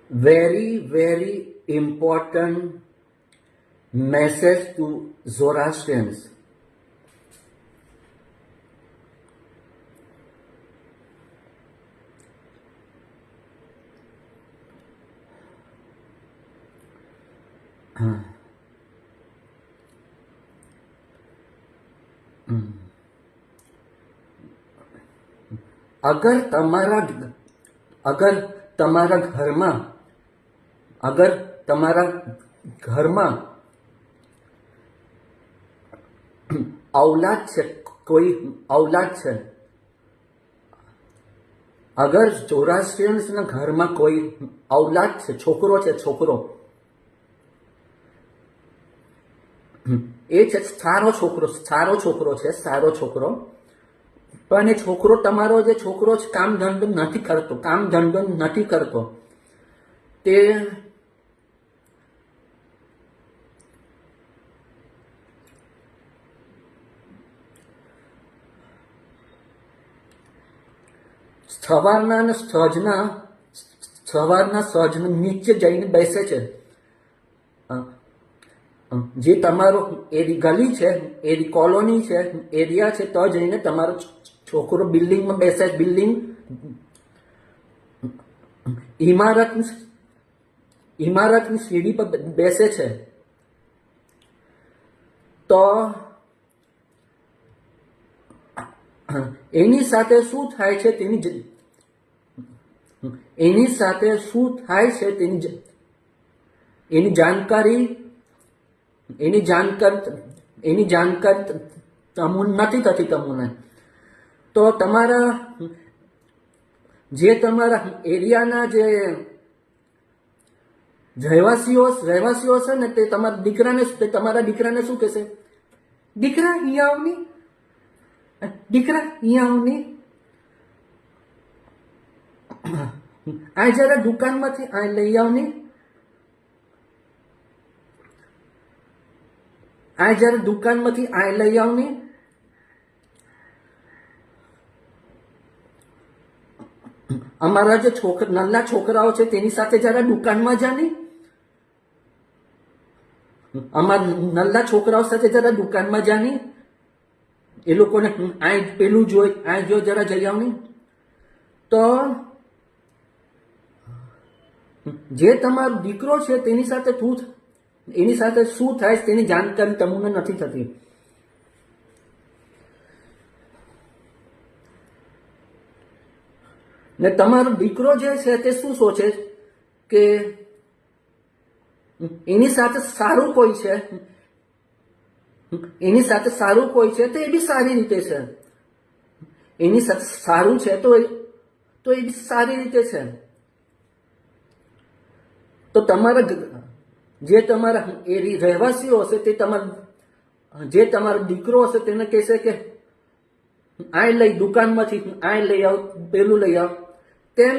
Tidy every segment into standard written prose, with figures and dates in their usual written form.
very important message to Zoroastrians. अगर તમારા ઘરમાં औलाद છે, કોઈ औलाद છે, અગર ઝોરાસ્ટ્રિયન્સના ઘરમાં કોઈ औलाद છે, છોકરો એ છે સારો છોકરો, પણ એ છોકરો તમારો જે છોકરો કામ ધંધો નથી કરતો તે સવારના સજના નીચે જઈને બેસે છે. જે તમારો એરી ગલી છે, એરી કોલોની છે, એરિયા છે, તો જઈને તમારો છોકરો બિલ્ડિંગમાં બેસે, ઇમારતની સીડી પર બેસે છે. તો એની સાથે શું થાય છે એની જાણકારી તમને નથી થતી. તમને તો તમારા એરિયાના જે રહેવાસીઓ છે ને તે તમારા દીકરાને શું કહેશે? દીકરા અહીંયા આવની, આ જરા દુકાનમાંથી આ લઈ આવની, અમારા જે નાના છોકરાઓ છે તેની સાથે જરા દુકાનમાં જાની, એ લોકોને પેલું જોઈ જરા જઈ આવની. તો જે તમારો દીકરો છે એની સાથે શું થાય તેની જાણકારી તમને નથી થતી. ને તમારો દીકરો જે છે તે શું સોચે કે એની સાથે સારું કોઈ છે, તો એ બી સારી રીતે છે. એની સાથે સારું છે તો એ બી સારી રીતે છે. તો તમારા રહેવાસીઓ હશે તે જે તમારો દીકરો હશે તેને કહેશે કે દુકાનમાંથી આ લઈ આવ, પેલું લઈ આવ. તેમ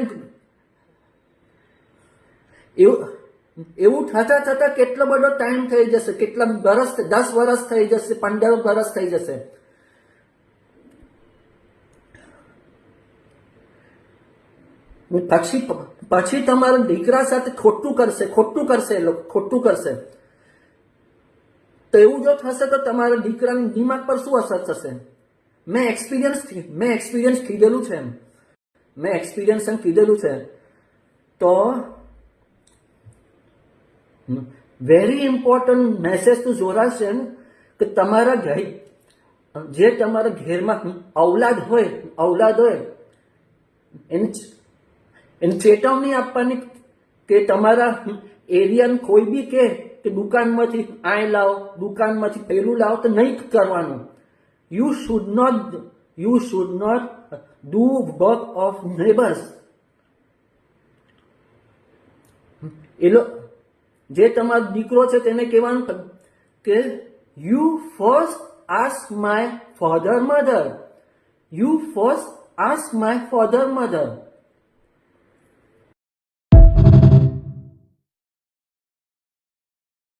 એવું થતા કેટલો બધો ટાઈમ થઈ જશે, કેટલા વર્ષ, 10 વર્ષ થઈ જશે, 15 વર્ષ થઈ જશે. પછી તમારા દીકરા સાથે ખોટું કરશે. તો એવું જો થશે તો તમારા દીકરાના દિમાગ પર શું અસર થશે? મેં એક્સપિરિયન્સ કીધેલું છે. તો વેરી ઇમ્પોર્ટન્ટ મેસેજ ટુ ઝોરાસ્ટ્રિયન કે તમારા ઘેરમાં औलाद હોય એને ચેતવણી આપવાની કે તમારા એરિયાનું કોઈ બી કે દુકાનમાંથી આ લાવો, દુકાનમાંથી પેલું લાવો, તો નહીં કરવાનું. You should not do work of neighbours. જે તમારો દીકરો છે તેને કહેવાનું કે you first ask my father mother.